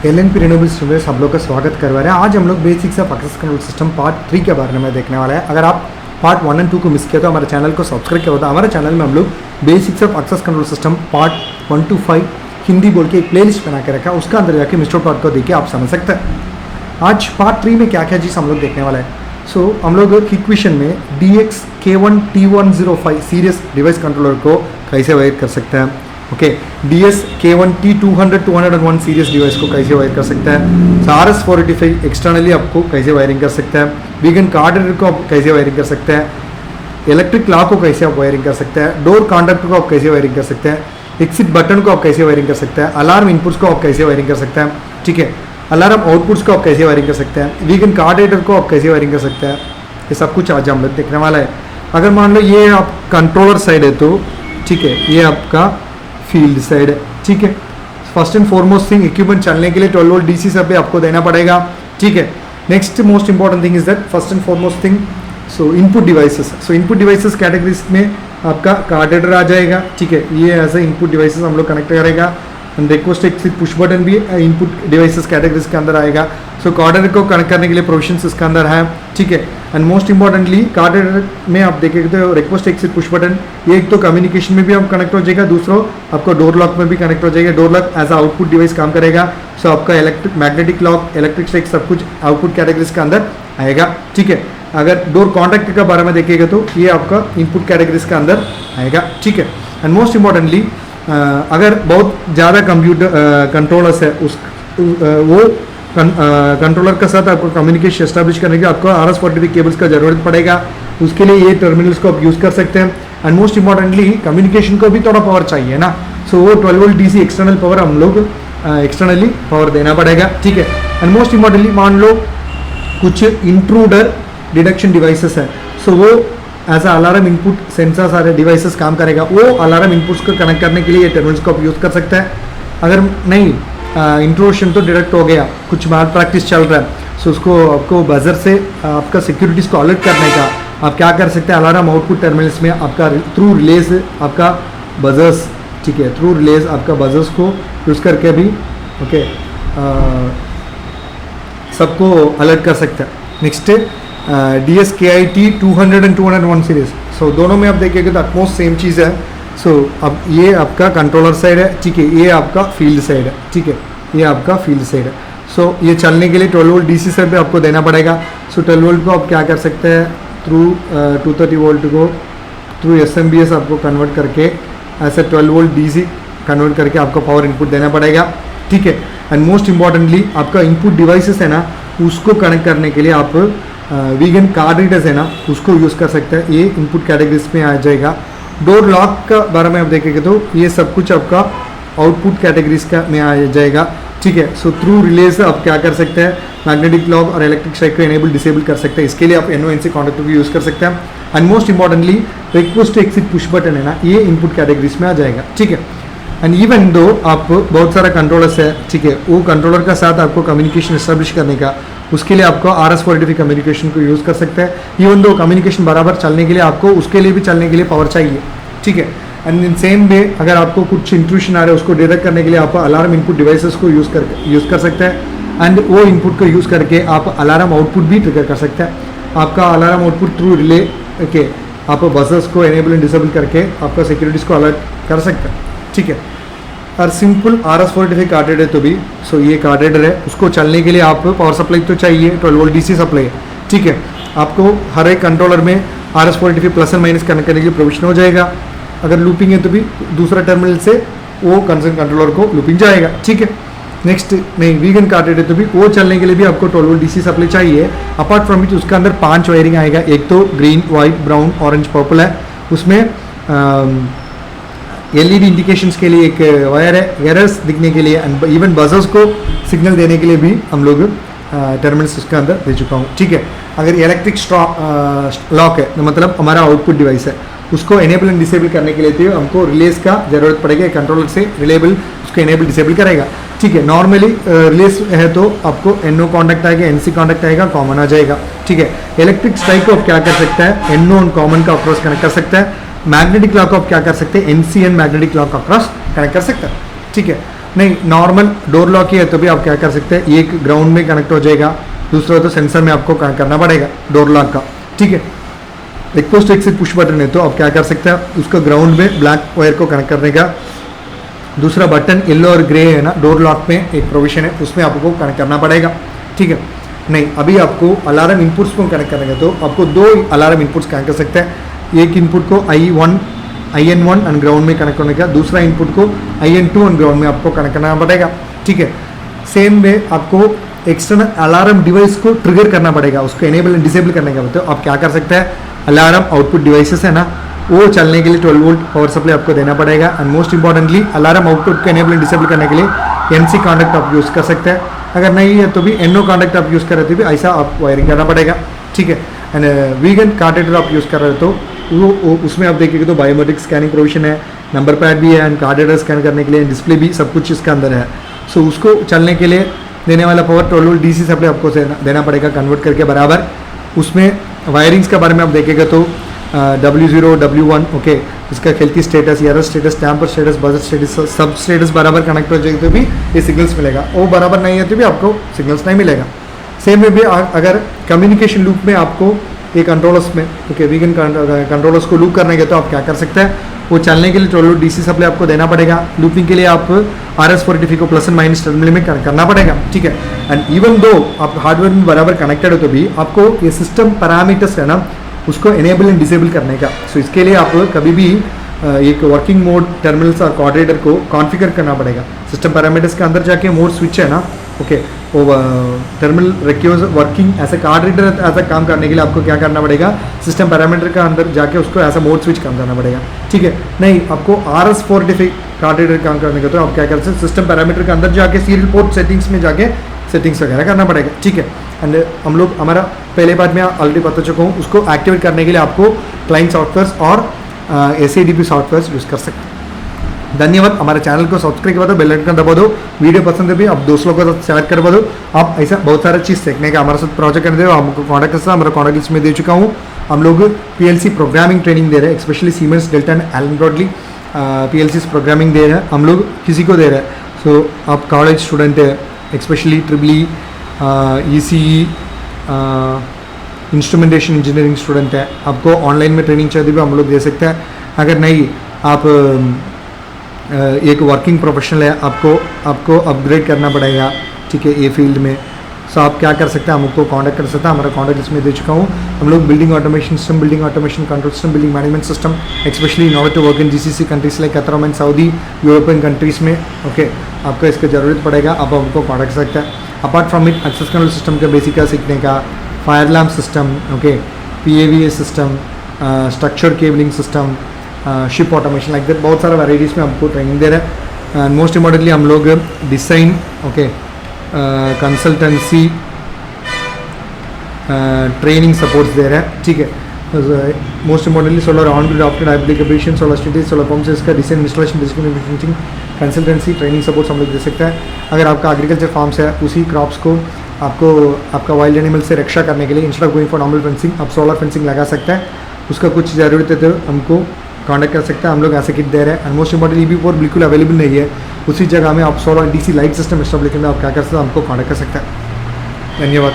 LNP renewables में सब लोग का स्वागत करवा रहे हैं। आज हम लोग basics of access control system part 3 के बारे में देखने वाला है। अगर आप पार्ट 1 और 2 को मिस किया तो हमारे चैनल को सब्सक्राइब किया होता है। हमारे चैनल में हम लोग basics of access control system part 1 to 5 Hindi बोल के एक प्लेलिस्ट बना के रखा है, उसका अंदर जाके मिस्टर पार्ट को देखिए, आप समझ सकते हैं। आज पार्ट 3 में क्या क्या चीज़ हम लोग देखने वाला है। हम लोग इक्वेशन में DX K1 T105 series device controller को कैसे वायर कर सकते हैं। Okay, DS K1 T200-201 series device को कैसे वायर कर सकते हैं। RS485 एक्सटर्नली आपको कैसे वायरिंग कर सकते हैं। वीगन कार्ड रीडर को आप कैसे वायरिंग कर सकते हैं। इलेक्ट्रिक लॉक को कैसे आप वायरिंग कर सकते हैं। डोर कॉन्टैक्टर को आप कैसे वायरिंग कर सकते हैं। एग्जिट बटन को आप कैसे वायरिंग कर सकते हैं। अलार्म इनपुट्स को आप कैसे वायरिंग कर सकते हैं। ठीक है, अलार्म आउटपुट्स को आप कैसे वायरिंग कर सकते हैं। वीगन कार्ड रीडर को आप कैसे वायरिंग कर सकते हैं। ये सब कुछ आज हम लोग देखने वाला है। अगर मान लो ये आप कंट्रोलर साइड है तो ठीक है, ये आपका फील्ड साइड है। ठीक है, first and foremost thing equipment चलने के लिए 12 वोल्ट DC सब आपको देना पड़ेगा। ठीक है, next most important thing is that first and foremost thing input devices. Input devices categories में आपका कार्ड रीडर आ जाएगा। ठीक है, ये एज ए इनपुट डिवाइसेस हम लोग कनेक्ट करेगा। And request exit push button भी इनपुट डिवाइसेस कैटेगरीज के अंदर आएगा। कार्ड रीडर को कनेक्ट करने के लिए प्रोविजंस इसके अंदर है। ठीक है, and most importantly card reader में आप देखेंगे तो रिक्वेस्ट एक्सिट पुश बटन, ये एक तो कम्युनिकेशन में भी आप कनेक्ट हो जाएगा, दूसरा आपको डोर लॉक में भी कनेक्ट हो जाएगा। Door lock as output device काम करेगा। आपका electric magnetic lock, electric stick सब कुछ आउटपुट कैटेगरीज के अंदर आएगा। ठीक है, अगर डोर कॉन्टैक्ट के बारे में देखेगा तो ये आपका इनपुट कैटेगरीज के अंदर आएगा। ठीक है, एंड मोस्ट इंपॉर्टेंटली अगर बहुत ज़्यादा कंप्यूटर कंट्रोलर्स है वो कंट्रोलर के साथ आपको कम्युनिकेशन एस्टैब्लिश करने के लिए आपको RS485 केबल्स का ज़रूरत पड़ेगा। उसके लिए ये टर्मिनल्स को आप यूज़ कर सकते हैं। एंड मोस्ट इंपॉर्टेंटली कम्युनिकेशन को भी थोड़ा पावर चाहिए ना, वो 12 वोल्ट DC एक्सटर्नल पावर हम लोग एक्सटर्नली पावर देना पड़ेगा। ठीक है, एंड मोस्ट इंपॉर्टेंटली मान लो कुछ इंट्रूडर डिटेक्शन डिवाइसेस है, वो एज अलार्म इनपुट सेंसर सारे डिवाइसेस काम करेगा। वो अलार्म इनपुट्स को कनेक्ट करने के लिए ये टर्मिनल्स को आप यूज़ कर सकते हैं। अगर नहीं इंट्रोशन तो डिटेक्ट हो गया, कुछ माल प्रैक्टिस चल रहा है, उसको आपको बजर से आपका सिक्योरिटीज़ को अलर्ट करने का आप क्या कर सकते हैं। अलार्म आउटपुट टर्मिनल्स में आपका थ्रू रिलेज आपका बजर्स, ठीक है, थ्रू रिलेज आपका बजर्स को यूज़ करके भी ओके सबको अलर्ट कर सकते हैं। Next DS KIT 200 and 201 series, दोनों में आप देखेंगे तो ऑलमोस्ट सेम चीज़ है। अब ये आपका कंट्रोलर साइड है। ठीक है, ये आपका फील्ड साइड है। ठीक है, ये आपका फील्ड साइड है। ये चलने के लिए 12 वोल्ट DC साइड पे आपको देना पड़ेगा। 12 वोल्ट को आप क्या कर सकते हैं, थ्रू 230 वोल्ट को थ्रू SMBS आपको कन्वर्ट करके ऐसे 12 वोल्ट DC कन्वर्ट करके आपको पावर इनपुट देना पड़ेगा। ठीक है, एंड मोस्ट इंपॉर्टेंटली आपका इनपुट डिवाइसेस है ना, उसको कनेक्ट करने के लिए आप वीगन कार्ड रीडर्स है ना, उसको यूज़ कर सकते हैं। ये इनपुट कैटेगरीज में आ जाएगा। डोर लॉक का बारे में आप देखेंगे तो ये सब कुछ आपका आउटपुट कैटेगरीज का में आ जाएगा। ठीक है, थ्रू रिलेज आप क्या कर सकते हैं, मैग्नेटिक लॉक और इलेक्ट्रिक स्ट्राइक को एनेबल डिसेबल कर सकते हैं। इसके लिए आप NONC कॉन्टैक्टर भी यूज़ कर सकते हैं। And most importantly request exit push button है ना, ये इनपुट कैटेगरीज में आ जाएगा। ठीक है, एंड इवन दो आप बहुत सारा कंट्रोलर्स है, ठीक है, वो कंट्रोलर का साथ आपको कम्युनिकेशन एस्टैब्लिश करने का, उसके लिए आपको RS485 कम्युनिकेशन को यूज़ कर सकते हैं। इवन दो कम्युनिकेशन बराबर चलने के लिए आपको उसके लिए भी चलने के लिए पावर चाहिए। ठीक है, एंड इन सेम वे अगर आपको कुछ इंट्रूशन आ रहा है उसको डिटेक्ट करने के लिए आप अलार्म इनपुट डिवाइसेस को यूज़ कर सकते हैं। एंड वो इनपुट को यूज़ करके आप अलार्म आउटपुट भी ट्रिगर कर सकते हैं। आपका अलार्म आउटपुट थ्रू रिले के आप बजर्स को एनेबल एंड डिसेबल करके आपका सिक्योरिटीज़ को अलर्ट कर सकते हैं। ठीक है, और सिंपल RS485 कार्ड रीडर तो भी ये कार्ड रीडर है, उसको चलने के लिए आप पावर सप्लाई तो चाहिए, 12 वोल्ट DC सप्लाई है। ठीक है, आपको हर एक कंट्रोलर में RS485 plus and minus connect करने के लिए प्रोविजन हो जाएगा। अगर लूपिंग है तो भी दूसरा टर्मिनल से वो कंसर्न कंट्रोलर को लूपिंग जाएगा। ठीक है, नेक्स्ट नहीं वीगन कार्ड रीडर तो भी वो चलने के लिए भी आपको 12 वोल्ट DC सप्लाई चाहिए। अपार्ट फ्रॉम इट उसके अंदर 5 वायरिंग आएगा। एक तो green, white, brown, orange, purple है। उसमें LED इंडिकेशंस के लिए एक वायर है, एरर्स दिखने के लिए, एंड इवन बजर्स को सिग्नल देने के लिए भी हम लोग टर्मिनल्स उसके अंदर दे चुका हूँ। ठीक है, अगर इलेक्ट्रिक लॉक है मतलब हमारा आउटपुट डिवाइस है, उसको एनेबल एंड डिसेबल करने के लिए तो हमको रिलेज का ज़रूरत पड़ेगा। कंट्रोलर से रिलेबल उसको एनेबल डिसेबल करेगा। ठीक है, नॉर्मली रिलेज है तो आपको NO कॉन्टैक्ट आएगा, NC कॉन्टैक्ट आएगा, कॉमन आ जाएगा। ठीक है, इलेक्ट्रिक स्ट्राइक को आप क्या कर सकते हैं, NO और कॉमन का अक्रॉस कनेक्ट कर सकते हैं। मैग्नेटिक लॉक आप क्या कर सकते हैं, NC and magnetic lock across connect कर सकते हैं। ठीक है, नहीं नॉर्मल डोर लॉक ही है तो भी आप क्या कर सकते हैं, एक ग्राउंड में कनेक्ट हो जाएगा, दूसरा तो सेंसर में आपको कनेक्ट करना पड़ेगा डोर लॉक का, ठीक है। एक पोस्ट एक्सिट पुश बटन है तो आप क्या कर सकते हैं, उसका ग्राउंड में ब्लैक वायर को कनेक्ट करने का, दूसरा बटन येलो और ग्रे है ना डोर लॉक में एक प्रोविजन है, उसमें आपको कनेक्ट करना पड़ेगा, ठीक है। नहीं अभी आपको अलार्म इनपुट्स को कनेक्ट करने का, तो आपको दो अलार्म इनपुट्स कनेक्ट कर सकते हैं। एक इनपुट को IN1 एंड ग्राउंड में कनेक्ट करने का, दूसरा इनपुट को IN2 एंड ग्राउंड में आपको कनेक्ट करना पड़ेगा, ठीक है। सेम वे आपको एक्सटर्नल अलार्म डिवाइस को ट्रिगर करना पड़ेगा, उसको इनेबल एंड डिसेबल करने का। तो आप क्या कर सकते हैं, अलार्म आउटपुट डिवाइसेस है ना, वो चलने के लिए 12 वोल्ट पावर सप्लाई आपको देना पड़ेगा। And most importantly alarm output को इनेबल एंड डिसेबल करने के लिए NC कॉन्टैक्ट आप यूज़ कर सकते हैं, अगर नहीं है तो भी NO कॉन्टैक्ट आप यूज़ कर रहे तो भी ऐसा आप वायरिंग करना पड़ेगा, ठीक है। एंड वीगन कार्डेटर आप यूज़ कर रहे हो तो वो उसमें आप देखेंगे तो बायोमेट्रिक स्कैनिंग प्रोविजन है, नंबर पैड भी है एंड कार्डेटर स्कैन करने के लिए डिस्प्ले भी सब कुछ इसके अंदर है। सो उसको चलने के लिए देने वाला पावर 12 वोल्ट DC सप्लाई आपको देना पड़ेगा कन्वर्ट करके बराबर। उसमें वायरिंग्स के बारे में आप देखेगा तो W0 W1 ओके, इसका healthy status, error status, tamper status, budget status, सब स्टेटस बराबर कनेक्ट हो जाएगी तो भी ये सिग्नल्स मिलेगा, वो बराबर नहीं है तो भी आपको सिग्नल्स नहीं मिलेगा। सेम वे भी अगर कम्युनिकेशन लूप में आपको ये कंट्रोलर्स में ओके वीगन कंट्रोलर्स को लूप करने के तो आप क्या कर सकते हैं, वो चलने के लिए 12 वोल्ट DC सप्लाई आपको देना पड़ेगा। लूपिंग के लिए आप RS-485 को प्लस एंड माइनस टर्मिनल में कनेक्ट करना पड़ेगा, ठीक है। एंड इवन दो आप हार्डवेयर में बराबर कनेक्टेड हो तो भी आपको ये सिस्टम पैरामीटर्स है ना, उसको इनेबल एंड डिसेबल करने का। सो इसके लिए आप कभी भी एक वर्किंग मोड टर्मिनल्स और कोऑर्डिनेटर को कॉन्फ़िगर करना पड़ेगा। सिस्टम पैरामीटर्स के अंदर जाके मोड स्विच है ना ओके, वो टर्मिनल रिक्वायर्स वर्किंग ऐसे कोऑर्डिनेटर ऐसा काम करने के लिए आपको क्या करना पड़ेगा, सिस्टम पैरामीटर का अंदर जाके उसको ऐसा मोड स्विच काम करना पड़ेगा, ठीक है। नहीं आपको RS-485 कोऑर्डिनेटर काम करने का तो आप क्या कर सकते हैं, सिस्टम पैरामीटर के अंदर जाके सीरियल पोर्ट सेटिंग्स में जाके सेटिंग्स वगैरह करना पड़ेगा, ठीक है। एंड हम लोग हमारा पहले बार में ऑलरेडी बता चुका हूँ, उसको एक्टिवेट करने के लिए आपको क्लाइंट सॉफ्टवेयर और SADP सॉफ्टवेयर यूज़ कर सकते हैं। धन्यवाद। हमारे चैनल को सब्सक्राइब कर दो, बेल आइकन दबा दो, वीडियो पसंद है भी आप दोस्तों के साथ शेयर करवा दो। आप ऐसा बहुत सारा चीज़ सीखने का हमारे साथ प्रोजेक्ट करते हो, हमको कॉन्टैक्ट कर सकते हैं, हमारा कॉन्टैक्ट लिस्ट में दे चुका हूँ। हम लोग PLC प्रोग्रामिंग ट्रेनिंग दे रहे हैं, specially Siemens, Delta and Allen Bradley PLCs programming दे रहे हैं, हम लोग किसी को दे रहे हैं। सो आप कॉलेज स्टूडेंट है, specially EEE ECE instrumentation engineering student है, आपको ऑनलाइन में ट्रेनिंग चाहिए भी हम लोग दे सकते हैं। अगर नहीं आप एक वर्किंग प्रोफेशनल है, आपको अपग्रेड करना पड़ेगा, ठीक है, ये फील्ड में। सो आप क्या कर सकते हैं, हमको कांटेक्ट कर सकते हैं, हमारा कॉन्टैक्ट लिस्ट में दे चुका हूँ। हम लोग building automation system, building automation control system, building management system, specially in order to work in GCC countries like Qatar and Saudi, European countries में ओके, आपको इसकी ज़रूरत पड़ेगा, आप हमको कॉन्टैक्ट कर सकते हैं। Apart from it access control system का बेसिक का सीखने का, fire alarm system okay, PAVA सिस्टम, structure cabling system, ship automation like that, बहुत सारा वैराइटीज़ में हमको ट्रेनिंग दे रहे हैं। एंड मोस्ट इम्पॉर्टेंटली हम लोग design okay, consultancy, training supports दे रहे हैं, ठीक है। Most importantly solar on grid opted application, solar status, solar pumps, इसका design, installation, disconnecting, consultancy, training supports हम लोग दे सकते हैं। अगर आपका एग्रीकल्चर फार्म्स है, उसी क्रॉप्स को आपका वाइल्ड एनिमल से रक्षा करने के लिए instead of going for normal fencing आप सोलर फेंसिंग लगा सकते हैं। उसका कुछ ज़रूरत है तो हमको कॉन्टैक्ट कर सकते हैं, हम लोग ऐसे किट दे रहे हैं। एंड मोस्ट इंपॉर्टेंटली EB4 बिल्कुल अवेलेबल नहीं है, उसी जगह में आप solar DC light system install करके आप क्या कर सकते हैं, हमको कॉन्टैक्ट कर सकते हैं। धन्यवाद।